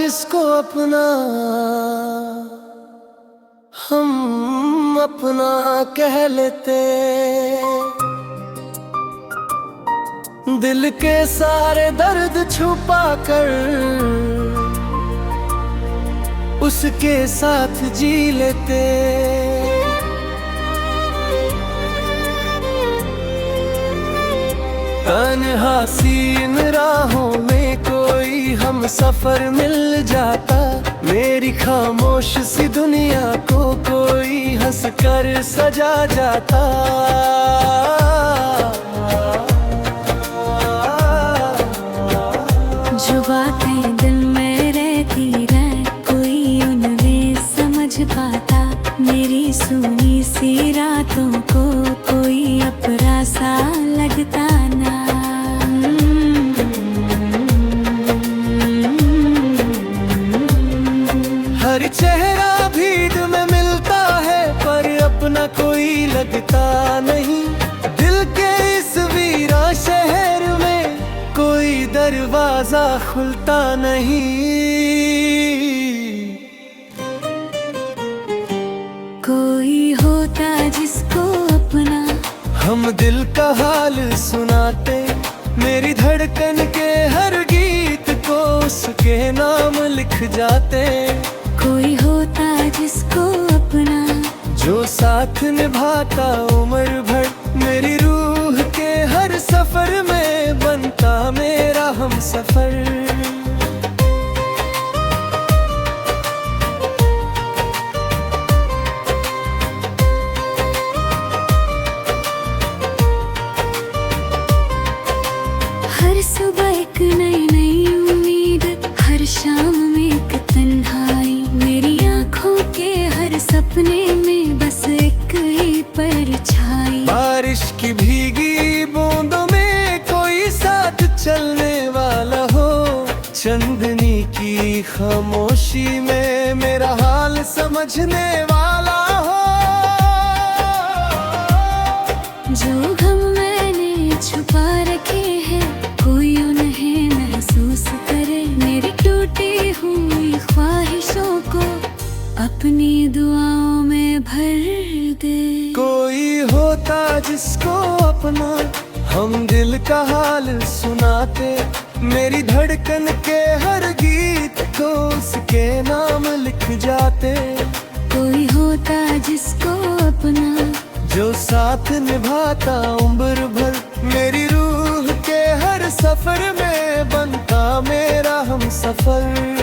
जिसको अपना हम अपना कह लेते, दिल के सारे दर्द छुपा कर उसके साथ जी लेते। तन्हा सी इन राहों में कोई हम सफर मिल जाता, मेरी खामोश सी दुनिया को कोई हंस कर सजा जाता। जो बातें दिल में रहती रह कोई उन्हें समझ पाता, मेरी सुनी सी रातों को कोई अपना सा लगता ना। हर चेहरा भीड़ में मिलता है पर अपना कोई लगता नहीं, दिल के इस वीरा शहर में कोई दरवाजा खुलता नहीं। कोई होता जिसको अपना हम दिल का हाल सुनाते, मेरी धड़कन के हर गीत को उसके नाम लिख जाते। कोई होता जिसको अपना जो साथ निभाता उम्र भर, मेरी रूह के हर सफर में बनता मेरा हम सफर। हर सुबह एक नई नई उम्मीद, हर शाम में एक तन्हाई, मेरी आँखों के हर सपने में बस एक ही परछाई। बारिश की भीगी बूंदों में कोई साथ चलने वाला हो, चांदनी की खामोशी में मेरा हाल समझने वाला हो। जो गम मैंने छुपा रखे हैं कोई उन्हें महसूस करे, मेरी टूटी हुई ख्वाहिशों को अपनी दुआओं में भर दे। कोई होता जिसको अपना हम दिल का हाल सुनाते, मेरी धड़कन के हर गीत को उसके नाम लिख जाते। कोई होता जिसको अपना जो साथ निभाता उम्र भर, मेरी रूह के हर सफर में बनता मेरा हम सफर।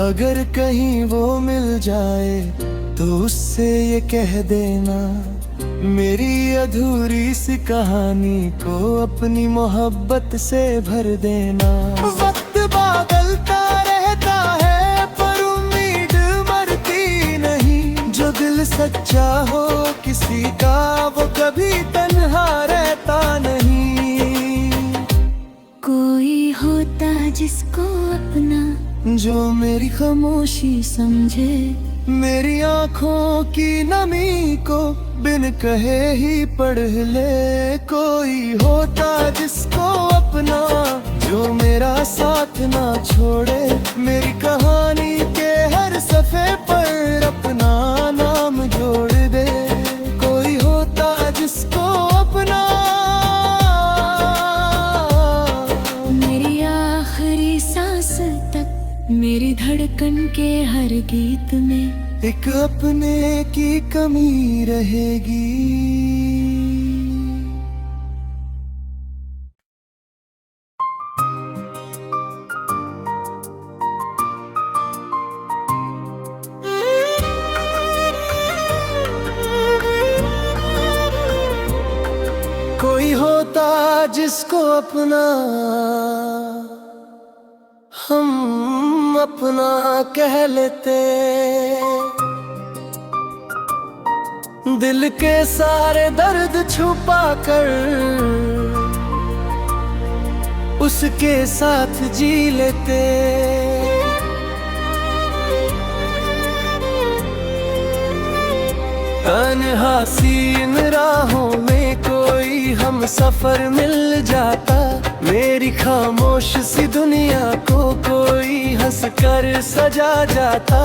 अगर कहीं वो मिल जाए तो उससे ये कह देना, मेरी अधूरी सी कहानी को अपनी मोहब्बत से भर देना। वक्त बदलता रहता है पर उम्मीद मरती नहीं, जो दिल सच्चा हो किसी का वो कभी तन्हा रहता नहीं। कोई होता जिसको अपना जो मेरी खामोशी समझे, मेरी आँखों की नमी को बिन कहे ही पढ़ ले। कोई होता जिसको अपना जो मेरा साथ ना छोड़े, मेरी कहानी के हर सफ़े पर अपना नाम जोड़ दे। कोई होता जिसको अपना मेरी आखिरी सांस तक, मेरी धड़कन के हर गीत में एक अपने की कमी रहेगी। कोई होता जिसको अपना हम अपना कह लेते, दिल के सारे दर्द छुपा कर उसके साथ जी लेते। तन्हा सी इन राहों में कोई हम सफर मिल जाता, मेरी खामोश सी दुनिया को कोई हंस कर सजा जाता।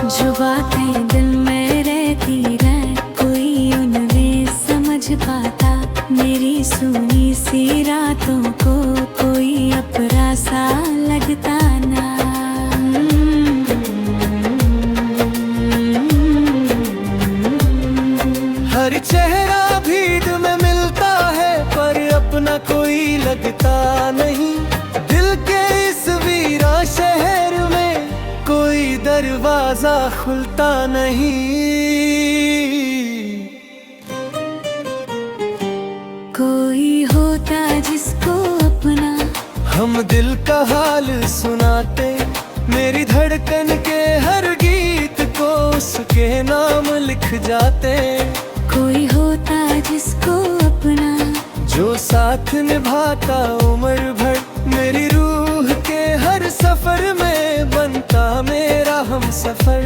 जो बातें दिल में रहती रह कोई उन्हें समझ पाता, मेरी सुनी सी रातों को कोई अपरा सा लगता ना। हर चेहरा भीड़ में मिलता है पर अपना कोई लगता नहीं, दिल के इस वीरा शहर में कोई दरवाजा खुलता नहीं। कोई होता जिसको अपना हम दिल का हाल सुनाते, मेरी धड़कन के हर गीत को उसके नाम लिख जाते। कोई होता जिसको अपना जो साथ निभाता उम्र भर, मेरी रूह के हर सफर में बनता मेरा हम सफर।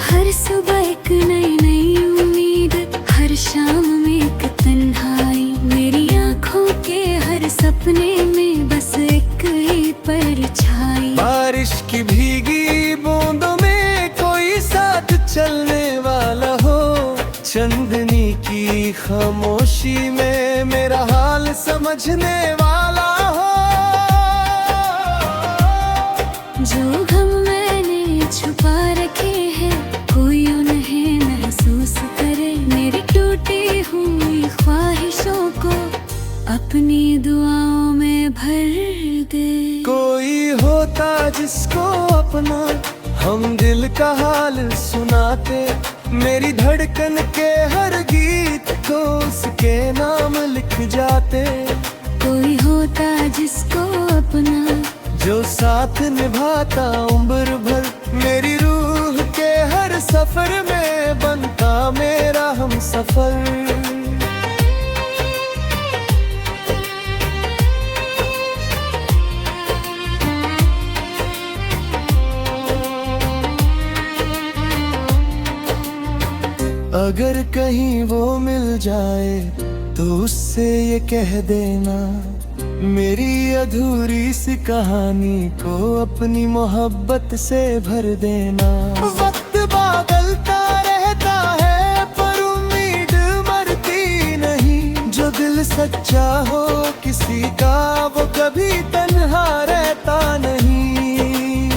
हर सुबह एक नई नई उम्मीद, हर शाम में एक तन्हाई, मेरी आँखों के हर सपने में बस एक ही परछाई। बारिश की भीगी बूंदों में कोई साथ चलने वाला हो, चांदनी की खामोशी में मेरा हाल समझने वाला हो। जो गम मैंने छुपा रखे हैं कोई उन्हें महसूस करे, मेरी टूटी हुई ख्वाहिशों को अपनी दुआओं में भर दे। कोई होता जिसको अपना हम दिल का हाल सुनाते, मेरी धड़कन के हर गीत को उसके नाम लिख जाते। कोई होता जिसको अपना जो साथ निभाता उम्र भर, मेरी रूह के हर सफर में बनता मेरा हम सफर। अगर कहीं वो मिल जाए तो उससे ये कह देना, मेरी अधूरी सी कहानी को अपनी मोहब्बत से भर देना। वक्त बदलता रहता है पर उम्मीद मरती नहीं, जो दिल सच्चा हो किसी का वो कभी तन्हा रहता नहीं।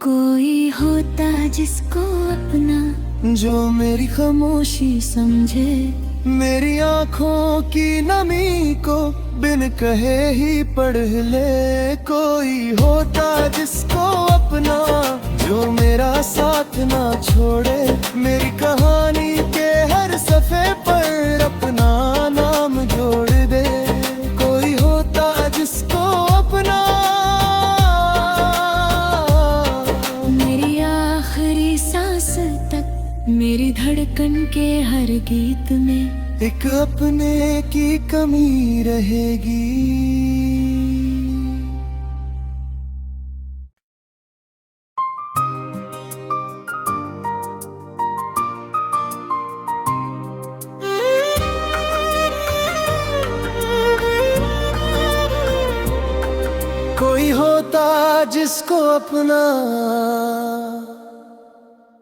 कोई होता जिसको अपना जो मेरी खामोशी समझे, मेरी आँखों की नमी को बिन कहे ही पढ़ ले। कोई होता जिसको अपना जो मेरा साथ ना छोड़े, मेरी कहानी के हर सफ़े पर अपना नाम जोड़ दे। कोई होता जिसको अपना मेरी आखिरी सांस तक, मेरी धड़कन के हर गीत में एक अपने की कमी रहेगी। कोई होता जिसको अपना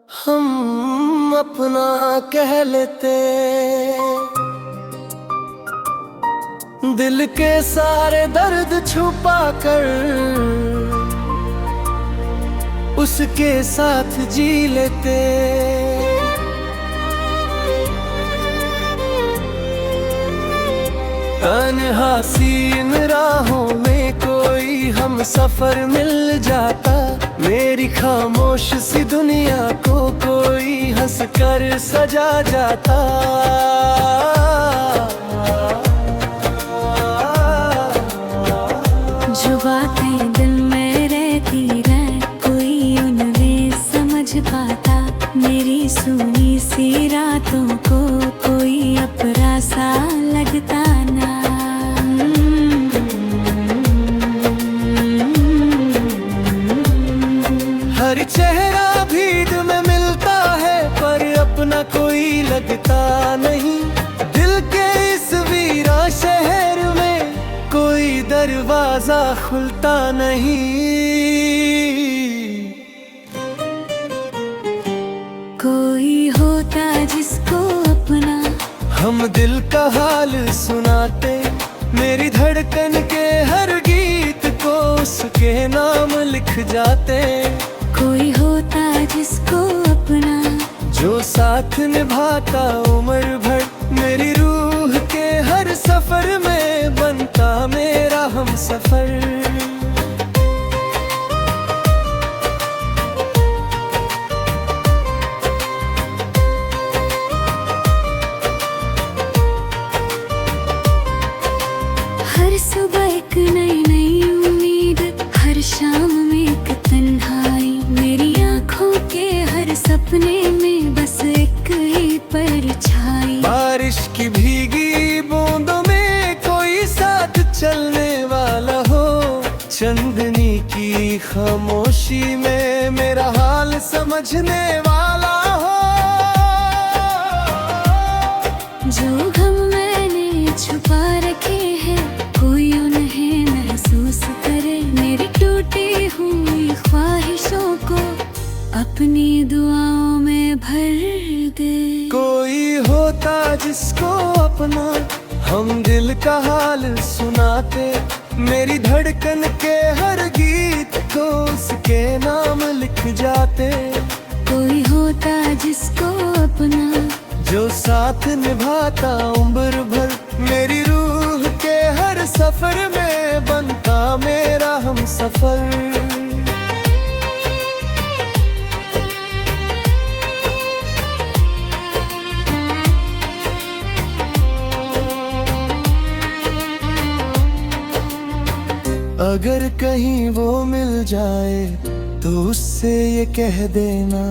हम अपना कह लेते, दिल के सारे दर्द छुपा कर उसके साथ जी लेते। तन्हा सी इन राहों में कोई हम सफर मिल जाता, मेरी खामोश सी दुनिया को कोई हंस कर सजा जाता। जो बातें दिल में रहती रह कोई उन्हें समझ हर चेहरा भीड़ में मिलता है पर अपना कोई लगता नहीं। दिल के इस वीरा शहर में कोई दरवाजा खुलता नहीं। कोई होता जिसको अपना हम दिल का हाल सुनाते, मेरी धड़कन के हर गीत को उसके नाम लिख जाते। कोई होता जिसको अपना जो साथ निभाता उम्र भर, मेरी रूह के हर सफर में बनता मेरा हम सफर। हर सुबह एक नई नई उम्मीद, हर शाम में एक तन्हाई। मेरी आँखों के हर सपने में बस एक ही परछाई। बारिश की भीगी बूंदों में कोई साथ चलने वाला हो, चांदनी की खामोशी में मेरा हाल समझने वाला हो। जो गम मैंने छुपा रखे हैं कोई उन्हें महसूस करे। मेरी टूटी हुई ख्वाहिशों को अपनी दुआओं में भर दे। कोई होता जिसको अपना हम दिल का हाल सुनाते, मेरी धड़कन के हर गीत को उसके नाम लिख जाते। कोई होता जिसको अपना जो साथ निभाता उम्र भर, मेरी रूह के हर सफर में बनता मेरा हम सफर। अगर कहीं वो मिल जाए तो उससे ये कह देना,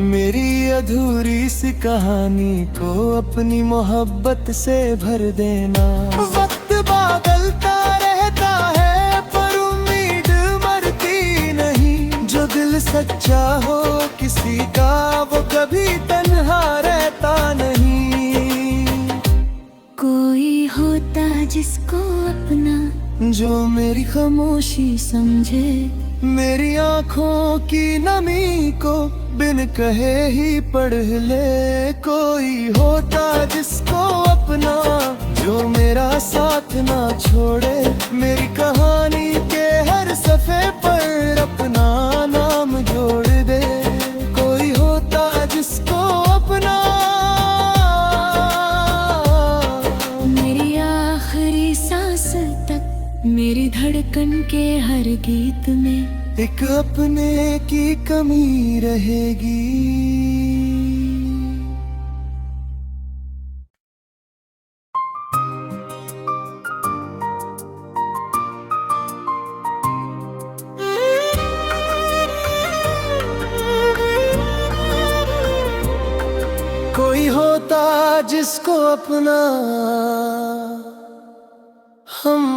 मेरी अधूरी सी कहानी को अपनी मोहब्बत से भर देना। वक्त बदलता रहता है पर उम्मीद मरती नहीं। जो दिल सच्चा हो किसी का वो कभी तन्हा रहता नहीं। कोई होता जिसको अपना जो मेरी खामोशी समझे, मेरी आँखों की नमी को बिन कहे ही पढ़ ले। कोई होता जिसको अपना जो मेरा साथ ना छोड़े, मेरी कहानी के हर सफ़े पर अपना नाम जोड़ दे। कोई होता जिसको अपना मेरी आखिरी सांस तक, मेरी धड़कन के हर गीत में एक अपने की कमी रहेगी। कोई होता जिसको अपना हम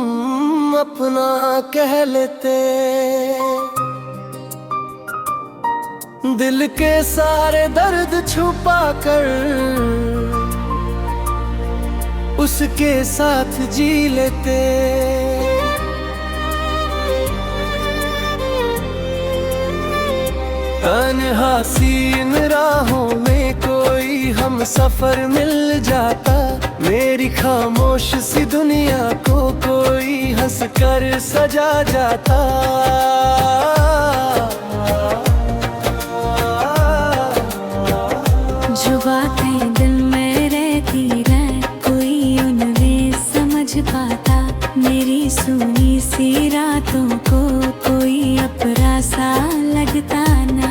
अपना कह लेते, दिल के सारे दर्द छुपा कर उसके साथ जी लेते। तन्हा सी इन राहों में कोई हम सफर मिल जाता, मेरी खामोश सी दुनिया को कोई हंस कर सजा जाता। जो बातें दिल में रहती रह कोई उन्हें समझ पाता, मेरी सुनी सी रातों को कोई अपना सा लगता ना।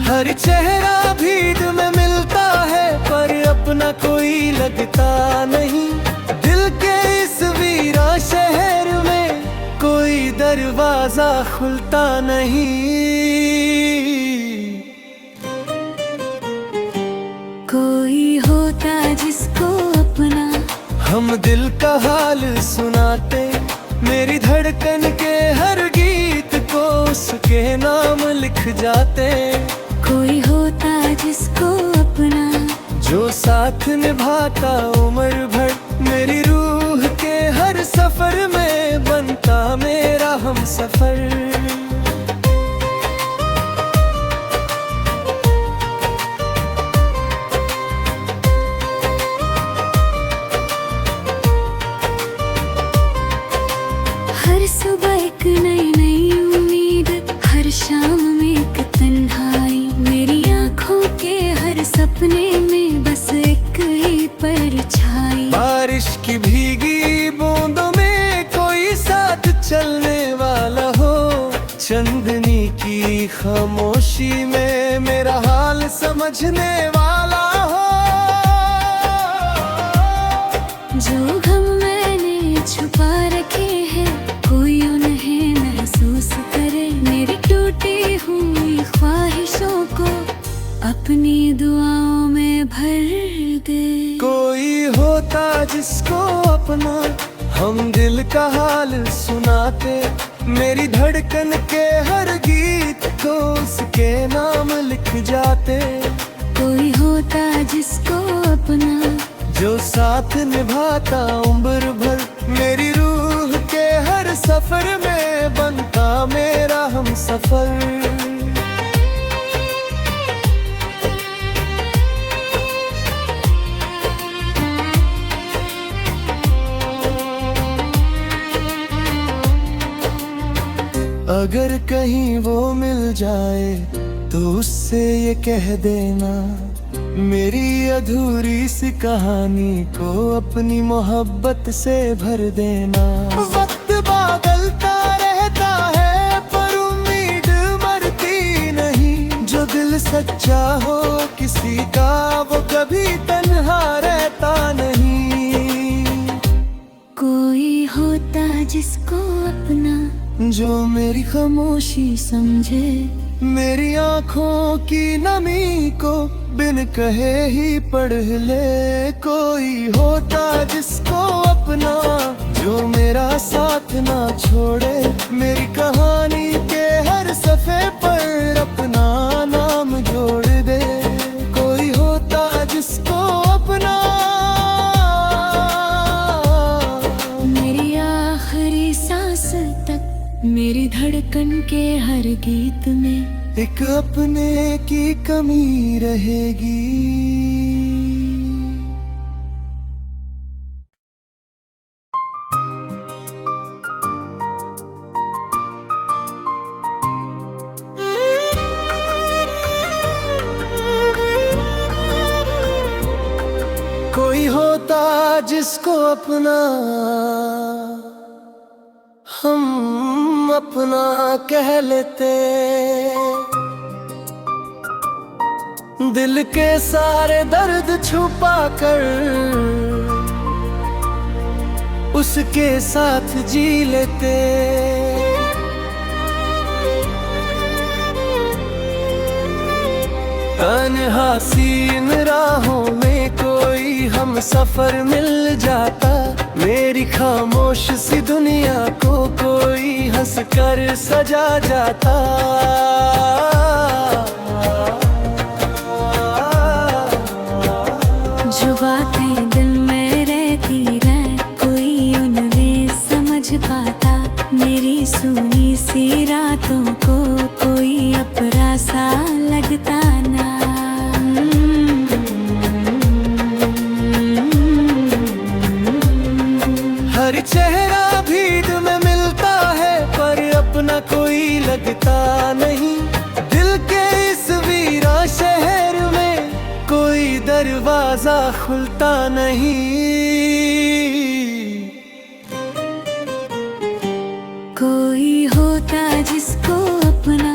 हर चेहरा भीड़ में मिलता है पर अपना कोई लगता नहीं। दिल के इस वीरा शहर में कोई दरवाजा खुलता नहीं। कोई होता जिसको अपना हम दिल का हाल सुनाते, मेरी धड़कन के हर गीत को उसके नाम लिख जाते। कोई होता जिसको अपना, जो साथ निभाता उम्र भर, मेरी रूह के हर सफर में बनता मेरा हम सफर। हर सुबह एक नई नई उम्मीद, हर शाम में एक तन्हाई, मेरी आँखों के हर सपने में बस एक ही परछाई। बारिश की भीगी बूंदों में कोई साथ चलने वाला हो, चांदनी की खामोशी में मेरा हाल समझने वाला हो। जो गम मैंने छुपा रखे हैं, कोई उन्हें महसूस करे, मेरी टूटी हुई ख्वाहिशों को अपनी दुआओं में भर दे। कोई होता जिसको अपना, हम दिल का हाल सुनाते, मेरी धड़कन के हर गीत को उसके नाम लिख जाते। कोई होता जिसको अपना, जो साथ निभाता उम्र भर, मेरी रूह के हर सफर में बनता मेरा हम सफर। अगर कहीं वो मिल जाए तो उससे ये कह देना, मेरी अधूरी सी कहानी को अपनी मोहब्बत से भर देना। वक्त बदलता रहता है पर उम्मीद मरती नहीं, जो दिल सच्चा हो किसी का वो कभी तन्हा रहता नहीं। कोई होता जिसको अपना, जो मेरी खामोशी समझे, मेरी आँखों की नमी को बिन कहे ही पढ़ ले। कोई होता जिसको अपना, जो मेरा साथ ना छोड़े, मेरी कहानी के हर सफ़े पर अपना नाम जोड़ दे। कोई होता जिसको अपना, मेरी आखिरी सांस तक, मेरी धड़कन के हर गीत में एक अपने की कमी रहेगी। कोई होता जिसको अपना, हम अपना कह लेते, दिल के सारे दर्द छुपा कर उसके साथ जी लेते। तन्हा सी इन राहों में कोई हम सफर मिल जाता, मेरी खामोश सी दुनिया को कोई हंस कर सजा जाता। जो बातें दिल में रहती रह, कोई उन्हें समझ पाता, मेरी सुनी सी रातों को कोई अपना सा लगता ना। हर चेहरा भीड़ में मिलता है पर अपना कोई लगता नहीं, दिल के इस वीरा शहर में कोई दरवाजा खुलता नहीं। कोई होता जिसको अपना,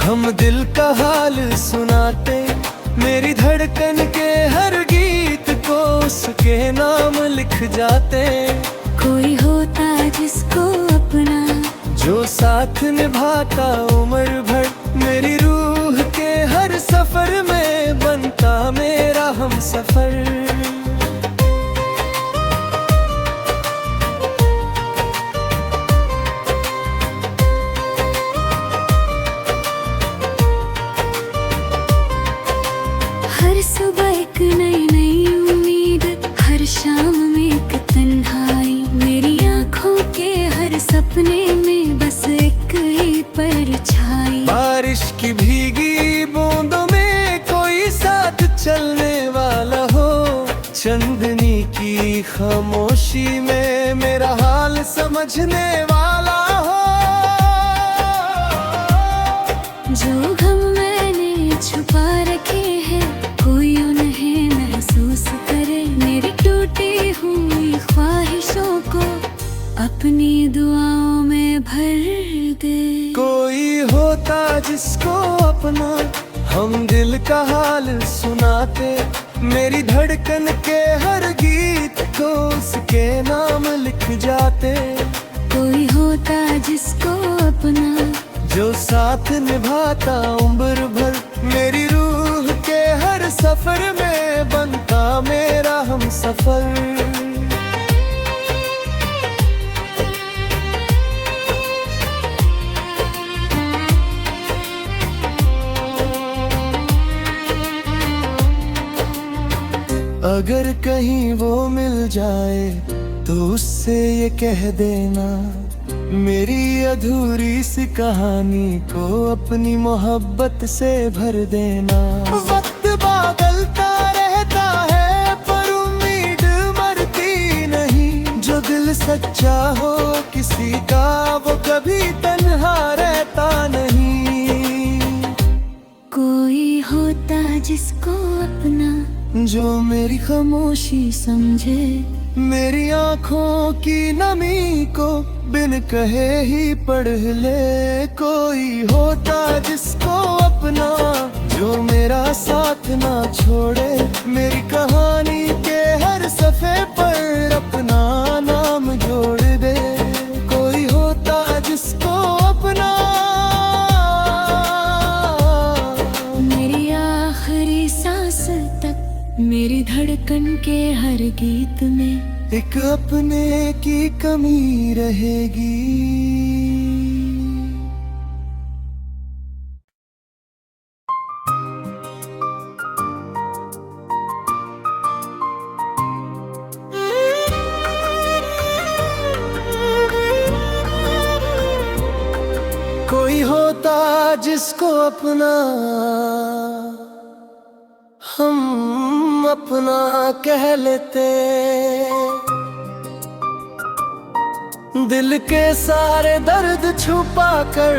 हम दिल का हाल सुनाते, मेरी धड़कन के हर गीत को उसके नाम लिख जाते। कोई होता जिसको अपना, जो साथ निभाता उम्र भर, मेरी रूह के हर सफर में बनता मेरा हम सफर। अपने में बस एक ही परछाई। बारिश की भीगी बूंदों में कोई साथ चलने वाला हो, चांदनी की खामोशी में मेरा हाल समझने वाला हो। जो गम मैंने छुपा रखे हैं कोई उन्हें महसूस करे, मेरी टूटी हुई ख्वाहिशों को अपनी दुआओं में भर दे। कोई होता जिसको अपना हम दिल का हाल सुनाते, मेरी धड़कन के हर गीत को उसके नाम लिख जाते। कोई होता जिसको अपना जो साथ निभाता उम्र भर, मेरी रूह के हर सफर में बनता मेरा हम सफर। अगर कहीं वो मिल जाए तो उससे ये कह देना, मेरी अधूरी सी कहानी को अपनी मोहब्बत से भर देना। वक्त बदलता रहता है पर उम्मीद मरती नहीं, जो दिल सच्चा हो किसी का वो कभी तन्हा रहता नहीं। कोई होता जिसको अपना जो मेरी खामोशी समझे, मेरी आँखों की नमी को बिन कहे ही पढ़ ले। कोई होता जिसको अपना जो मेरा साथ ना छोड़े, मेरी कहानी के हर सफ़े पर अपना नाम जोड़ दे। कोई होता जिसको अपना मेरी आखिरी सांस तक, मेरी धड़कन के हर गीत में एक अपने की कमी रहेगी। कोई होता जिसको अपना हम अपना कह लेते, दिल के सारे दर्द छुपा कर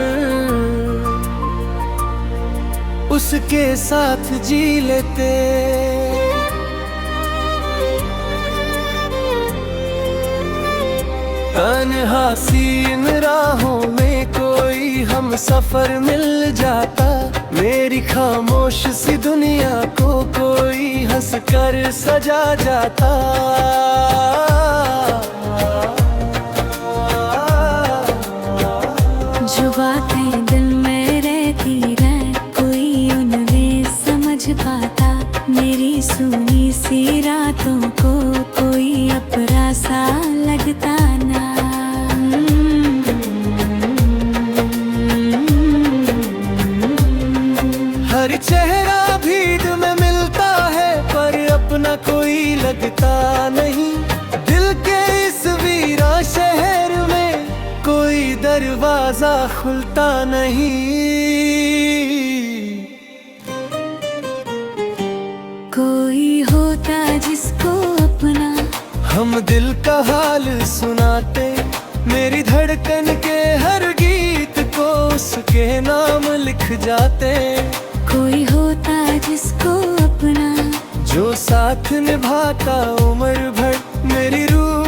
उसके साथ जी लेते। तन्हा सी इन राहों में कोई हम सफर मिल जाता, मेरी खामोश सी दुनिया को कोई हंस कर सजा जाता। जो बातें दिल में रहती रह कोई उन्हें समझ पाता, मेरी सुनी सी रातों को कोई अपरा सा लगता ना। हर चेहरा भीड़ में मिलता है पर अपना कोई लगता नहीं, दिल के इस वीरा शहर में कोई दरवाजा खुलता नहीं। कोई होता जिसको अपना हम दिल का हाल सुनाते, मेरी धड़कन के हर गीत को उसके नाम लिख जाते। कोई होता जिसको अपना जो साथ निभाता उम्र भर, मेरी रूह